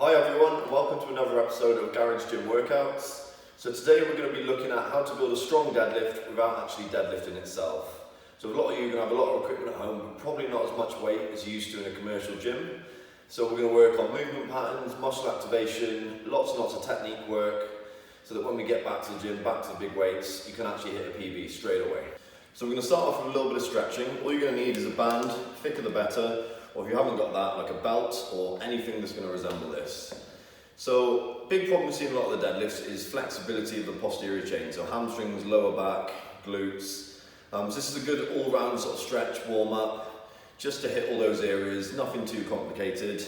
Hi everyone, and welcome to another episode of Garage Gym Workouts. So today we're going to be looking at how to build a strong deadlift without actually deadlifting itself. So a lot of you are going to have a lot of equipment at home, but probably not as much weight as you used to in a commercial gym. So we're going to work on movement patterns, muscle activation, lots and lots of technique work, so that when we get back to the gym, back to the big weights, you can actually hit a PB straight away. So we're going to start off with a little bit of stretching. All you're going to need is a band, thicker the better, or if you haven't got that, like a belt or anything that's going to resemble this. So, big problem we see in a lot of the deadlifts is flexibility of the posterior chain, so hamstrings, lower back, glutes. So this is a good all-round sort of stretch, warm-up, just to hit all those areas, nothing too complicated.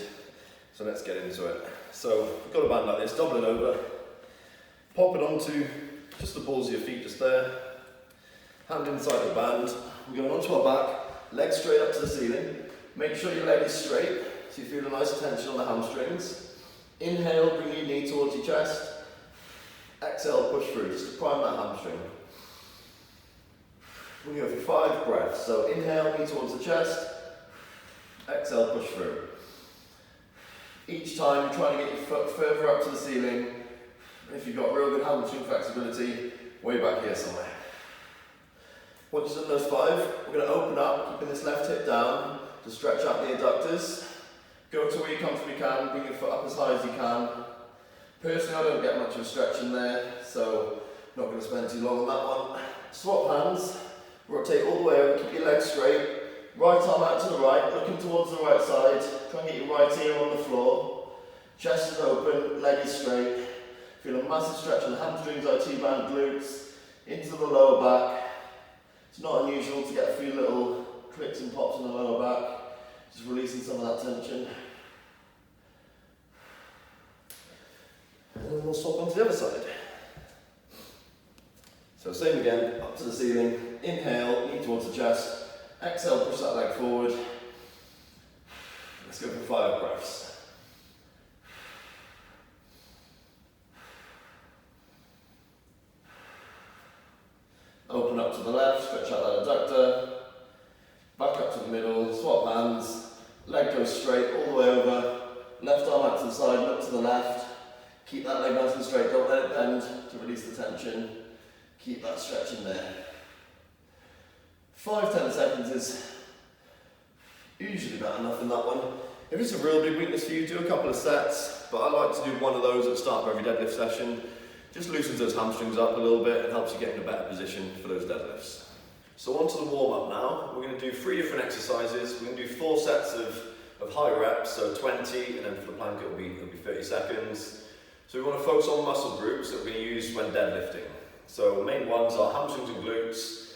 So let's get into it. So, you've got a band like this, double it over, pop it onto just the balls of your feet just there, hand inside the band, we're going onto our back, legs straight up to the ceiling. Make sure your leg is straight, so you feel a nice tension on the hamstrings. Inhale, bring your knee towards your chest. Exhale, push through, just to prime that hamstring. We're going to go for 5 breaths. So inhale, knee towards the chest. Exhale, push through. Each time, you're trying to get your foot further up to the ceiling. If you've got real good hamstring flexibility, way back here somewhere. Once you've done those 5, we're going to open up, keeping this left hip down, to stretch out the adductors. Go to where you comfortably can, bring your foot up as high as you can. Personally, I don't get much of a stretch in there, so I'm not going to spend too long on that one. Swap hands, rotate all the way over, keep your legs straight. Right arm out to the right, looking towards the right side. Try and get your right ear on the floor. Chest is open, leg is straight. Feel a massive stretch on the hamstrings, IT band, glutes, into the lower back. It's not unusual to get a few little clicks and pops in the lower back. Just releasing some of that tension. And then we'll swap onto the other side. So same again, up to the ceiling. Inhale, knee towards the chest. Exhale, push that leg forward. Let's go for 5 breaths. Open up to the left, stretch out that adductor. Back up to the middle, swap hands, leg goes straight all the way over, left arm out to the side, look to the left, keep that leg nice and straight, don't let it bend to release the tension, keep that stretch in there. 5-10 seconds is usually about enough in that one. If it's a real big weakness for you, do a couple of sets, but I like to do one of those at the start of every deadlift session. Just loosens those hamstrings up a little bit and helps you get in a better position for those deadlifts. So on to the warm-up now. We're going to do 3 different exercises. We're going to do 4 sets of high reps, so 20, and then for the plank it'll be 30 seconds. So we want to focus on muscle groups that we're going to use when deadlifting. So the main ones are hamstrings and glutes,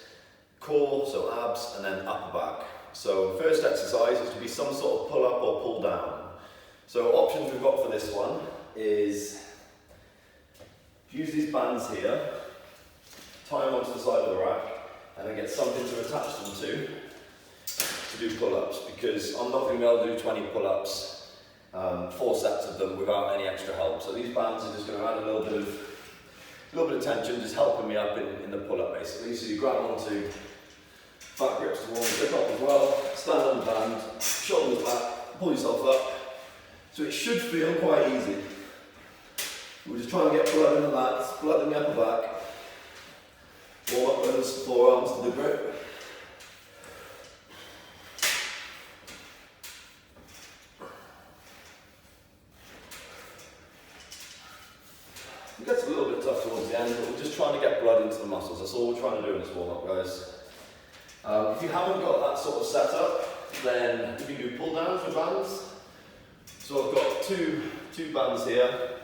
core, so abs, and then upper back. So first exercise is to be some sort of pull-up or pull-down. So options we've got for this one is use these bands here, tie them onto the side of the rack, and then get something to attach them to do pull-ups, because I'm not going to be able to do 20 pull-ups, 4 sets of them without any extra help. So these bands are just going to add a little bit of tension, just helping me up in the pull-up basically. So you grab onto back grips to warm the grip up as well, stand on the band, shoulders back, pull yourself up. So it should feel quite easy. We're just trying to get blood in the lats, blood in the upper back. Warm up those forearms to the grip. It gets a little bit tough towards the end, but we're just trying to get blood into the muscles. That's all we're trying to do in this warm up, guys. If you haven't got that sort of setup, then you can do pull downs with bands. So I've got two bands here,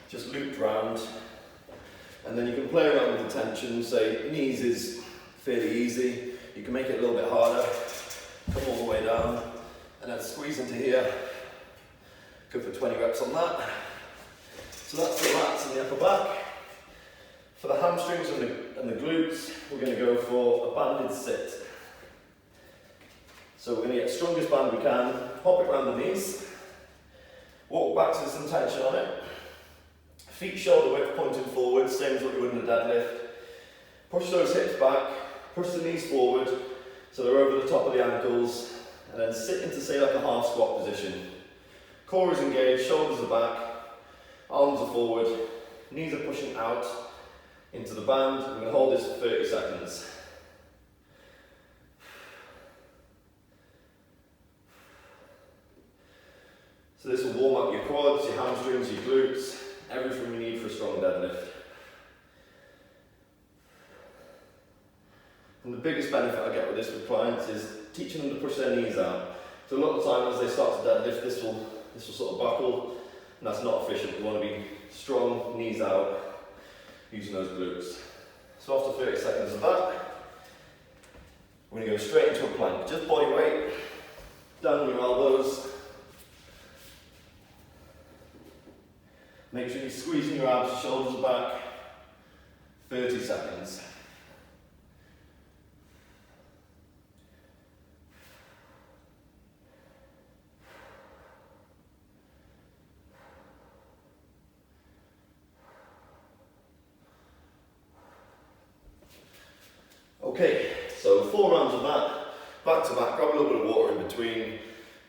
just looped round. And then you can play around with the tension, say knees is fairly easy, you can make it a little bit harder, come all the way down, and then squeeze into here, go for 20 reps on that. So that's the lats and the upper back. For the hamstrings and the glutes, we're going to go for a banded sit. So we're going to get the strongest band we can, pop it around the knees, walk back to some tension on it. Feet shoulder width pointing forward, same as what you would in a deadlift. Push those hips back, push the knees forward so they're over the top of the ankles, and then sit into say like a half squat position. Core is engaged, shoulders are back, arms are forward, knees are pushing out into the band. We're going to hold this for 30 seconds. So this will warm up your quads, your hamstrings, your glutes, everything you need for a strong deadlift. And the biggest benefit I get with this with clients is teaching them to push their knees out. So a lot of the time as they start to deadlift, this will sort of buckle, and that's not efficient. We want to be strong, knees out, using those glutes. So after 30 seconds of that, we're going to go straight into a plank. Just body weight, down on your elbows. Make sure you're squeezing your abs, shoulders are back. 30 seconds. Okay, so 4 rounds of that, back to back, grab a little bit of water in between.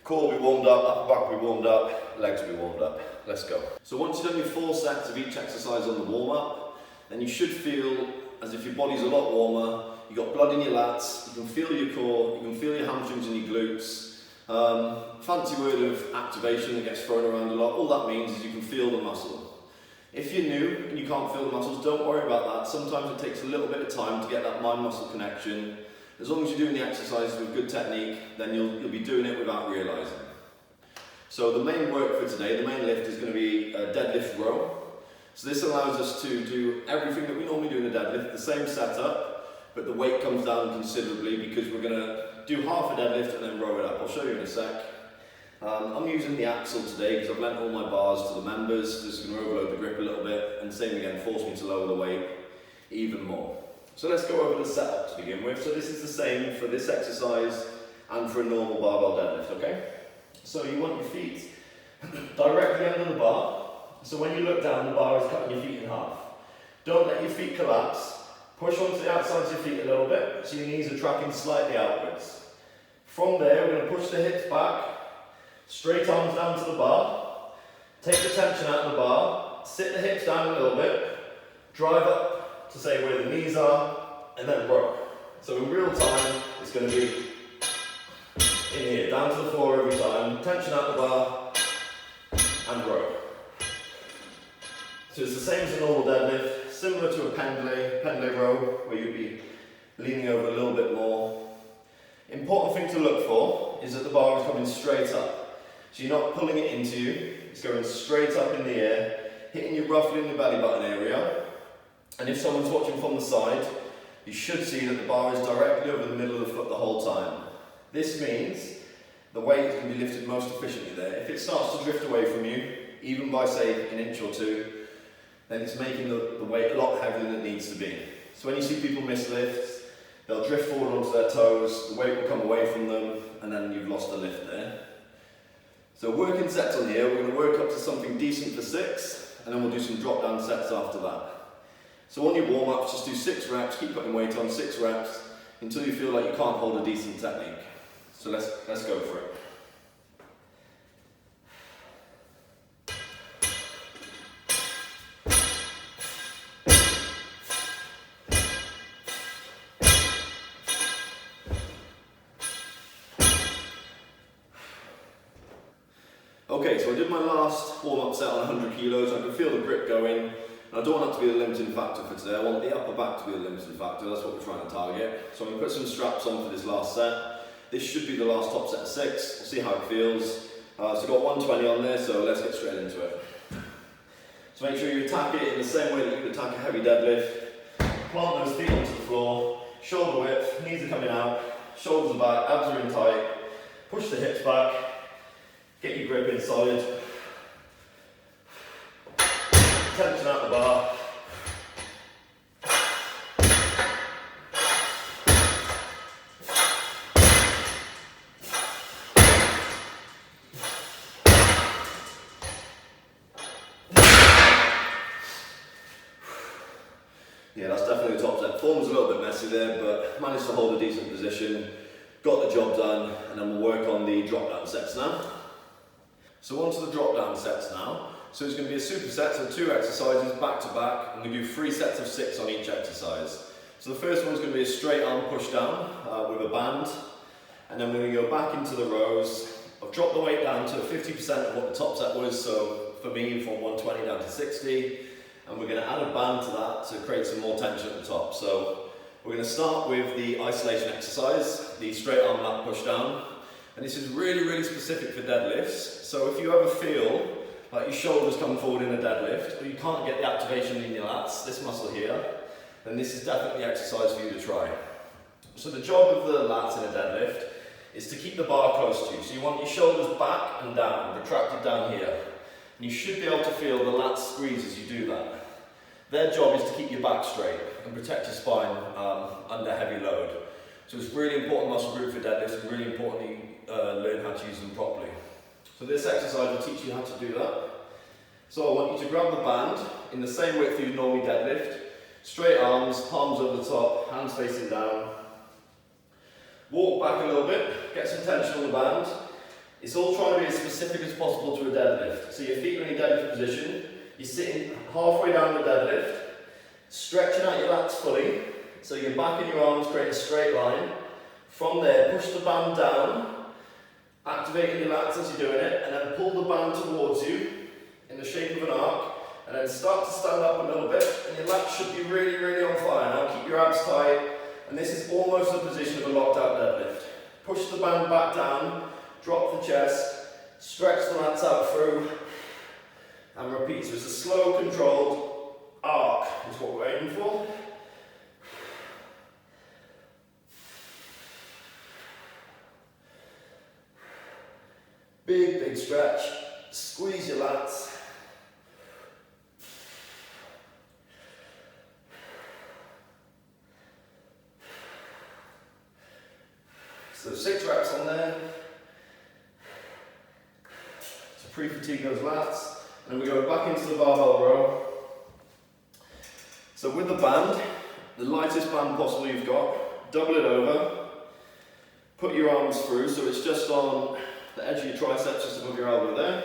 Core will be warmed up, upper back will be warmed up, legs will be warmed up. Let's go. So once you've done your 4 sets of each exercise on the warm up, then you should feel as if your body's a lot warmer, you've got blood in your lats, you can feel your core, you can feel your hamstrings and your glutes. Fancy word of activation that gets thrown around a lot, all that means is you can feel the muscle. If you're new and you can't feel the muscles, don't worry about that. Sometimes it takes a little bit of time to get that mind-muscle connection. As long as you're doing the exercises with good technique, then you'll be doing it without realising. So the main work for today, the main lift is going to be a deadlift row. So this allows us to do everything that we normally do in a deadlift, the same setup, but the weight comes down considerably because we're going to do half a deadlift and then row it up. I'll show you in a sec. I'm using the axle today because I've lent all my bars to the members. This is going to overload the grip a little bit, and same again, force me to lower the weight even more. So let's go over the setup to begin with. So this is the same for this exercise and for a normal barbell deadlift, okay? So you want your feet directly under the bar. So when you look down, the bar is cutting your feet in half. Don't let your feet collapse. Push onto the outsides of your feet a little bit so your knees are tracking slightly outwards. From there, we're going to push the hips back. Straight arms down to the bar, take the tension out of the bar, sit the hips down a little bit, drive up to say where the knees are, and then row. So in real time, it's going to be in here, down to the floor every time, tension out the bar, and row. So it's the same as a normal deadlift, similar to a pendlay row, where you'd be leaning over a little bit more. Important thing to look for is that the bar is coming straight up. So you're not pulling it into you, it's going straight up in the air, hitting you roughly in the belly button area. And if someone's watching from the side, you should see that the bar is directly over the middle of the foot the whole time. This means the weight is going to be lifted most efficiently there. If it starts to drift away from you, even by say an inch or two, then it's making the weight a lot heavier than it needs to be. So when you see people miss lifts, they'll drift forward onto their toes, the weight will come away from them, and then you've lost the lift there. So working sets on here, we're going to work up to something decent for 6, and then we'll do some drop down sets after that. So on your warm ups, just do 6 reps, keep putting weight on, 6 reps, until you feel like you can't hold a decent technique. So let's go for it. Okay, so I did my last warm-up set on 100 kilos. I can feel the grip going. And I don't want that to be the limiting factor for today. I want the upper back to be the limiting factor. That's what we're trying to target. So I'm going to put some straps on for this last set. This should be the last top set of 6. We'll see how it feels. So I've got 120 on there, so let's get straight into it. So make sure you attack it in the same way that you would attack a heavy deadlift. Plant those feet onto the floor, shoulder width, knees are coming out, shoulders are back, abs are in tight. Push the hips back. Get your grip in solid. Tension out the bar. Yeah, that's definitely the top set. Form's a little bit messy there, but managed to hold a decent position. Got the job done, and then we'll work on the drop down sets now. So on to the drop down sets now. So it's going to be a superset, so 2 exercises back to back, and we do 3 sets of 6 on each exercise. So the first one's going to be a straight arm push down with a band, and then we're going to go back into the rows. I've dropped the weight down to 50% of what the top set was, so for me from 120 down to 60, and we're going to add a band to that to create some more tension at the top. So we're going to start with the isolation exercise, the straight arm lat push down, and this is really specific for deadlifts. So if you ever feel like your shoulders come forward in a deadlift, or you can't get the activation in your lats, this muscle here, then this is definitely the exercise for you to try. So the job of the lats in a deadlift is to keep the bar close to you. So you want your shoulders back and down, retracted down here. And you should be able to feel the lats squeeze as you do that. Their job is to keep your back straight and protect your spine under heavy load. So it's really important muscle group for deadlifts, and really important you learn how to use them properly. So this exercise will teach you how to do that. So I want you to grab the band in the same width you normally deadlift, straight arms, palms over the top, hands facing down. Walk back a little bit, get some tension on the band. It's all trying to be as specific as possible to a deadlift. So your feet are in your deadlift position, you're sitting halfway down the deadlift, stretching out your lats fully, so your back and your arms create a straight line. From there, push the band down, activating your lats as you're doing it, and then pull the band towards you in the shape of an arc, and then start to stand up a little bit, and your lats should be really on fire now. Keep your abs tight, and this is almost the position of a locked out deadlift. Push the band back down, drop the chest, stretch the lats out through, and repeat. So it's a slow, controlled arc is what we're aiming for. Big stretch, squeeze your lats. So 6 reps on there. So pre-fatigue those lats. And then we go back into the barbell row. So with the band, the lightest band possible you've got, double it over, put your arms through so it's just on the edge of your triceps, just above your elbow there.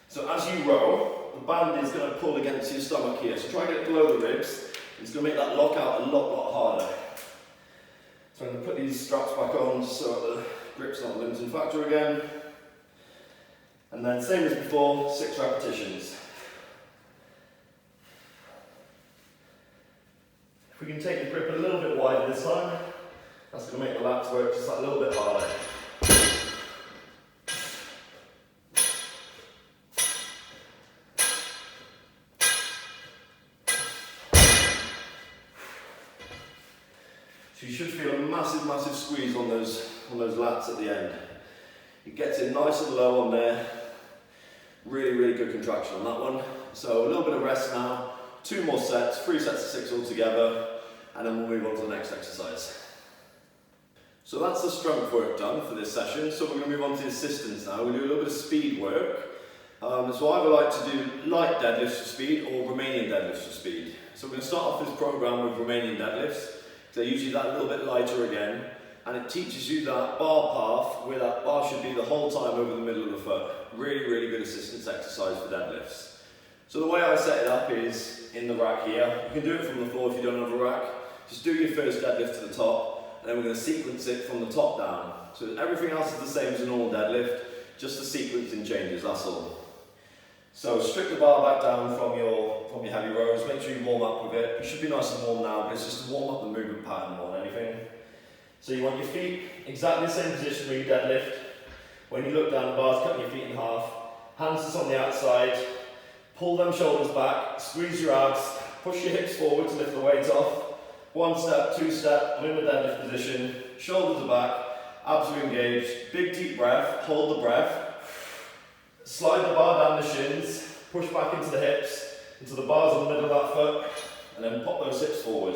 So as you row, the band is going to pull against your stomach here. So try and get below the ribs. It's going to make that lockout a lot harder. So I'm going to put these straps back on just so the grip's not a limiting factor again. And then same as before, 6 repetitions. If we can take the grip a little bit wider this time, that's going to make the lats work just that little bit harder. So you should feel a massive squeeze on those lats at the end. It gets in nice and low on there. Really good contraction on that one. So a little bit of rest now. 2 more sets, 3 sets of 6 altogether, and then we'll move on to the next exercise. So that's the strength work done for this session. So we're going to move on to the assistance now. We'll do a little bit of speed work. So I would like to do light deadlifts for speed or Romanian deadlifts for speed. So we're going to start off this program with Romanian deadlifts. So usually that a little bit lighter again, and it teaches you that bar path where that bar should be the whole time over the middle of the foot. Really good assistance exercise for deadlifts. So the way I set it up is in the rack here. You can do it from the floor if you don't have a rack. Just do your first deadlift to the top, and then we're going to sequence it from the top down. So everything else is the same as a normal deadlift, just the sequencing changes, that's all. So strip the bar back down from your heavy rows, make sure you warm up with it. You should be nice and warm now, but it's just to warm up the movement pattern more than anything. So you want your feet exactly the same position where you deadlift. When you look down, the bar's cutting your feet in half. Hands just on the outside. Pull them shoulders back, squeeze your abs, push your hips forward to lift the weight off. 1 step, 2 step, I'm in the deadlift position. Shoulders are back, abs are engaged. Big deep breath, hold the breath. Slide the bar down the shins, push back into the hips, into the bars in the middle of that foot, and then pop those hips forward.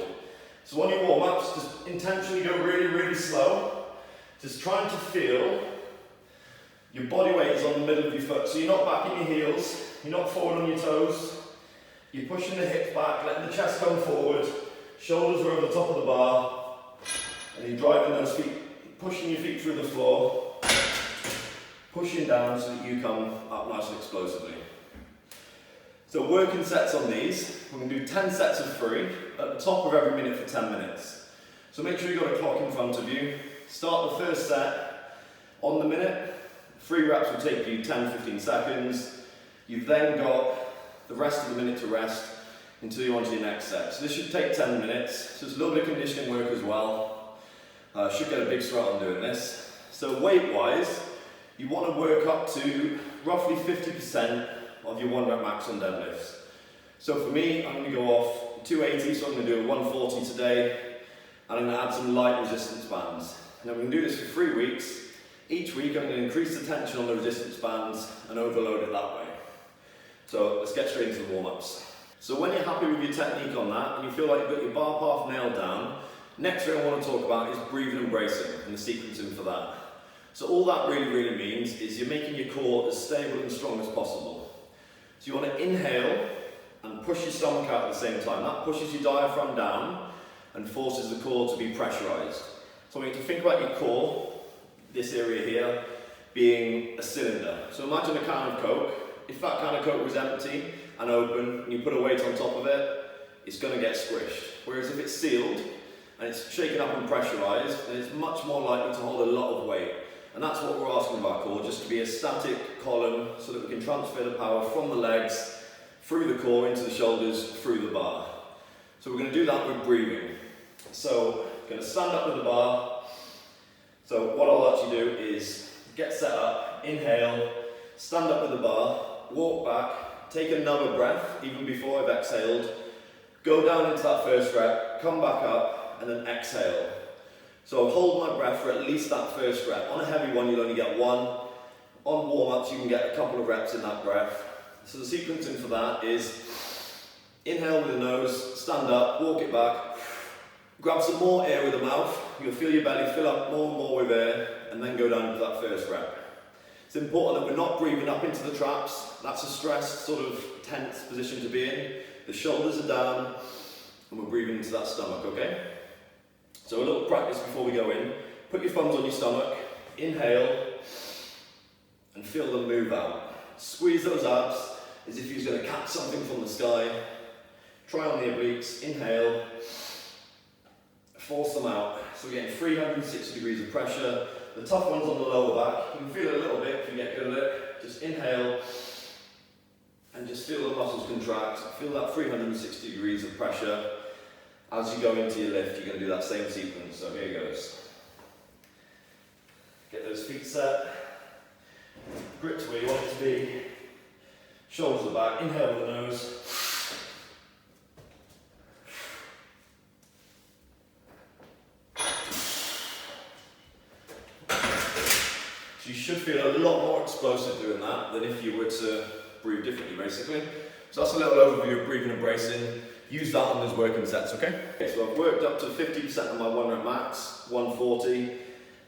So on your warm-ups, just intentionally go really slow. Just trying to feel your body weight is on the middle of your foot. So you're not back in your heels, you're not forward on your toes. You're pushing the hips back, letting the chest come forward. Shoulders are over the top of the bar. And you're driving those feet, pushing your feet through the floor. pushing down so that you come up nice and explosively. So working sets on these, we're going to do 10 sets of 3 at the top of every minute for 10 minutes. So make sure you've got a clock in front of you. Start the first set on the minute. 3 reps will take you 10-15 seconds. You've then got the rest of the minute to rest until you're on to your next set. So this should take 10 minutes. So it's a little bit of conditioning work as well. Should get a big sweat on doing this. So weight-wise, you want to work up to roughly 50% of your 1 rep max on deadlifts. So for me, I'm going to go off 280, so I'm going to do a 140 today, and I'm going to add some light resistance bands. Now we're going to do this for 3 weeks. Each week I'm going to increase the tension on the resistance bands and overload it that way. So let's get straight into the warm-ups. So when you're happy with your technique on that, and you feel like you've got your bar path nailed down, next thing I want to talk about is breathing and bracing, and the sequencing for that. So all that really means is you're making your core as stable and strong as possible. So you want to inhale and push your stomach out at the same time. That pushes your diaphragm down and forces the core to be pressurized. So I want you to think about your core, this area here, being a cylinder. So imagine a can of Coke. If that can of Coke was empty and open and you put a weight on top of it, it's going to get squished. Whereas if it's sealed and it's shaken up and pressurized, then it's much more likely to hold a lot of weight. And that's what we're asking of our core, just to be a static column so that we can transfer the power from the legs through the core into the shoulders through the bar. So we're going to do that with breathing. So we're going to stand up with the bar. So what I'll actually do is get set up, inhale, stand up with the bar, walk back, take another breath even before I've exhaled, go down into that first rep, come back up and then exhale. So I'll hold my breath for at least that first rep. On a heavy one, you'll only get 1. On warm-ups, you can get a couple of reps in that breath. So the sequencing for that is inhale with the nose, stand up, walk it back, grab some more air with the mouth. You'll feel your belly fill up more and more with air, and then go down into that first rep. It's important that we're not breathing up into the traps. That's a stressed, sort of tense position to be in. The shoulders are down, and we're breathing into that stomach, okay? So a little practice before we go in. Put your thumbs on your stomach, inhale, and feel them move out. Squeeze those abs as if you're going to catch something from the sky. Try on the obliques, inhale, force them out. So we're getting 360 degrees of pressure. The tough one's on the lower back. You can feel it a little bit if you get good at it. Just inhale, and just feel the muscles contract. Feel that 360 degrees of pressure. As you go into your lift, you're going to do that same sequence. So here goes. Get those feet set. Grip to where you want it to be. Shoulders are back. Inhale with the nose. So you should feel a lot more explosive doing that than if you were to breathe differently, basically. So that's a little overview of breathing and bracing. Use that on those working sets, okay? So I've worked up to 50% of my 1 rep max, 140.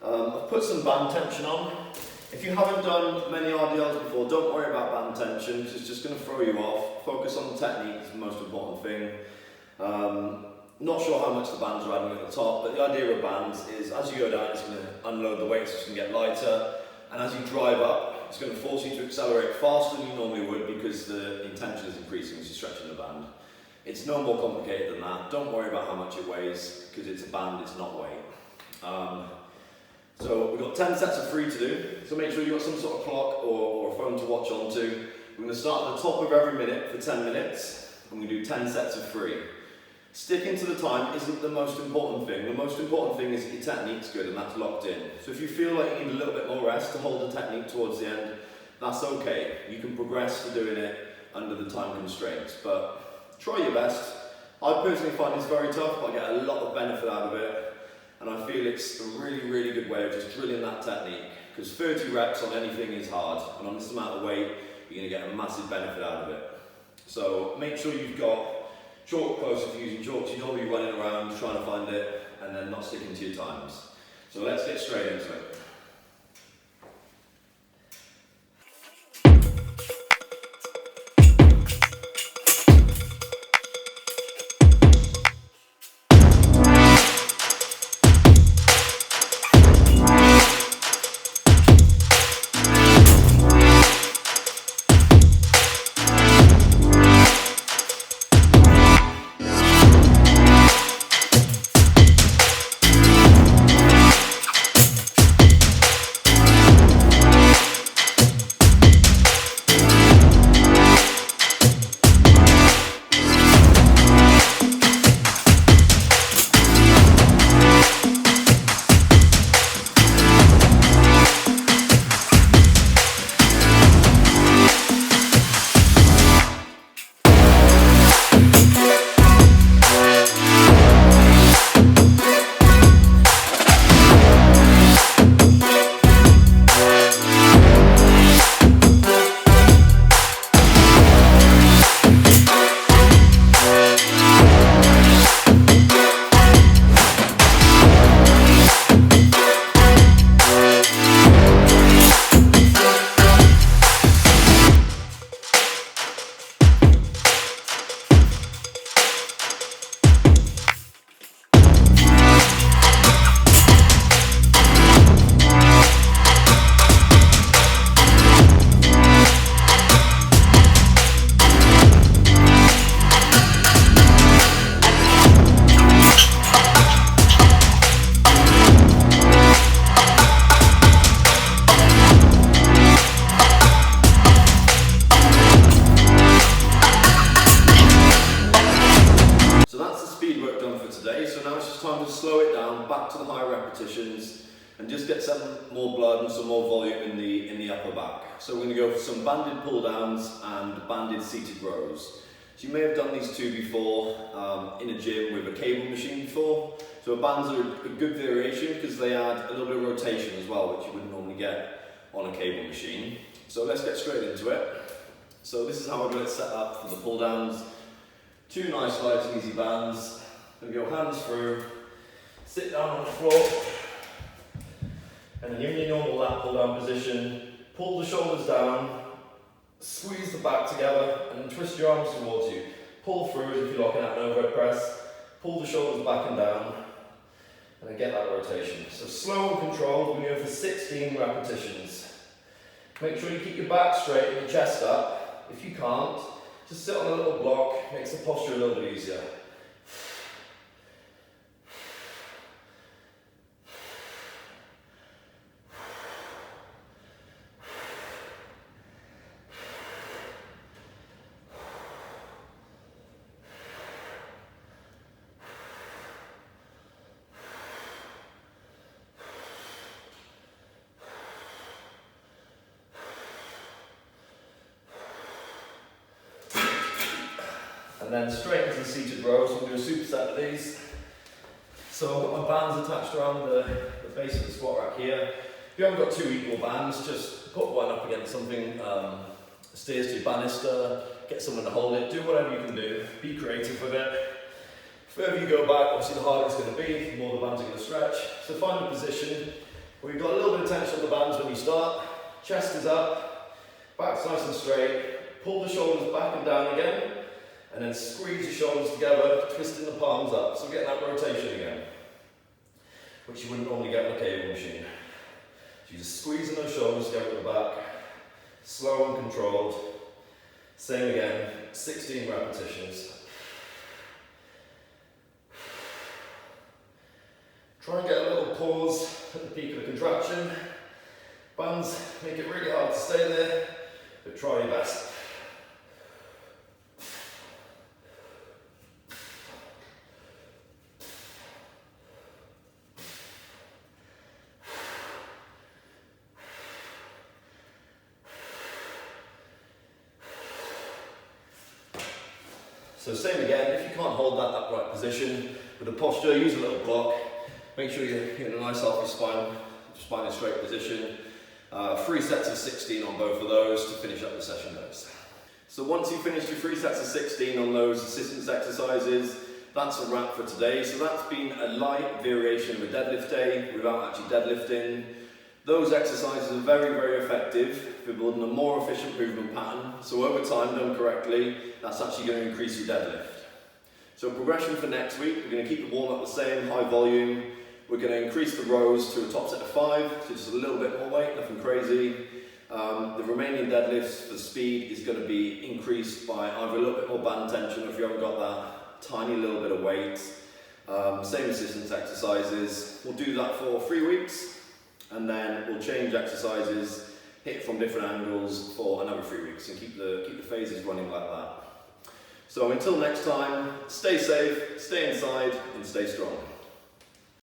I've put some band tension on. If you haven't done many RDLs before, don't worry about band tension, because it's just going to throw you off. Focus on the technique is the most important thing. Not sure how much the bands are adding at the top, but the idea of bands is as you go down, it's going to unload the weights, it's going to get lighter, and as you drive up, it's going to force you to accelerate faster than you normally would because the intention is increasing as you're stretching the band. It's no more complicated than that. Don't worry about how much it weighs, because it's a band, it's not weight. So we've got 10 sets of 3 to do, so make sure you've got some sort of clock or a phone to watch onto. We're going to start at the top of every minute for 10 minutes, and we're going to do 10 sets of 3. Sticking to the time isn't the most important thing. The most important thing is that your technique's good and that's locked in. So if you feel like you need a little bit more rest to hold the technique towards the end, that's okay. You can progress to doing it under the time constraints, but try your best. I personally find this very tough, but I get a lot of benefit out of it, and I feel it's a really good way of just drilling that technique, because 30 reps on anything is hard, and on this amount of weight, you're going to get a massive benefit out of it. So make sure you've got chalk close if you're using chalk, so you don't want to be running around trying to find it and then not sticking to your times. So let's get straight into it. now back to the high repetitions and just get some more blood and some more volume in the upper back. So we're going to go for some banded pull downs and banded seated rows. So you may have done these two before in a gym with a cable machine before. So bands are a good variation because they add a little bit of rotation as well, which you wouldn't normally get on a cable machine. So let's get straight into it. So this is how I've got it set up for the pull downs. Two nice light and easy bands. Then go hands through, sit down on the floor, and then in your normal lat pull down position, pull the shoulders down, squeeze the back together, and then twist your arms towards you. Pull through as if you're locking out an overhead press, pull the shoulders back and down, and then get that rotation. So slow and controlled, we're going for 16 repetitions. Make sure you keep your back straight and your chest up. If you can't, just sit on a little block, makes the posture a little bit easier. And then straight into the seated rows. We'll do a superset of these. So I've got my bands attached around the base of the squat rack here. If you haven't got two equal bands, just put one up against something, steers to your banister, get someone to hold it, do whatever you can do, be creative with it. The further you go back, obviously the harder it's going to be, the more the bands are going to stretch. So find a position where you've got a little bit of tension on the bands when you start, chest is up, back's nice and straight, pull the shoulders back and down again, and then squeeze your shoulders together, twisting the palms up. So get that rotation again, which you wouldn't normally get on a cable machine. So you're just squeezing those shoulders together at the back, slow and controlled. Same again, 16 repetitions. Try and get a little pause at the peak of the contraction. Bands make it really hard to stay there, but try your best. So same again, if you can't hold that upright position with a posture, use a little block. Make sure you're in a nice healthy spine in straight position. 3 sets of 16 on both of those to finish up the session goes. So once you've finished your 3 sets of 16 on those assistance exercises, that's a wrap for today. So that's been a light variation of a deadlift day without actually deadlifting. Those exercises are very, very effective for building a more efficient movement pattern. So over time, done correctly, that's actually going to increase your deadlift. So progression for next week, we're going to keep the warm-up the same, high volume. We're going to increase the rows to a top set of 5, so just a little bit more weight, nothing crazy. The remaining deadlifts for speed is going to be increased by either a little bit more band tension, or if you haven't got that tiny little bit of weight. Same assistance exercises. We'll do that for 3 weeks. And then we'll change exercises, hit from different angles for another 3 weeks and keep the phases running like that. So until next time, stay safe, stay inside and stay strong.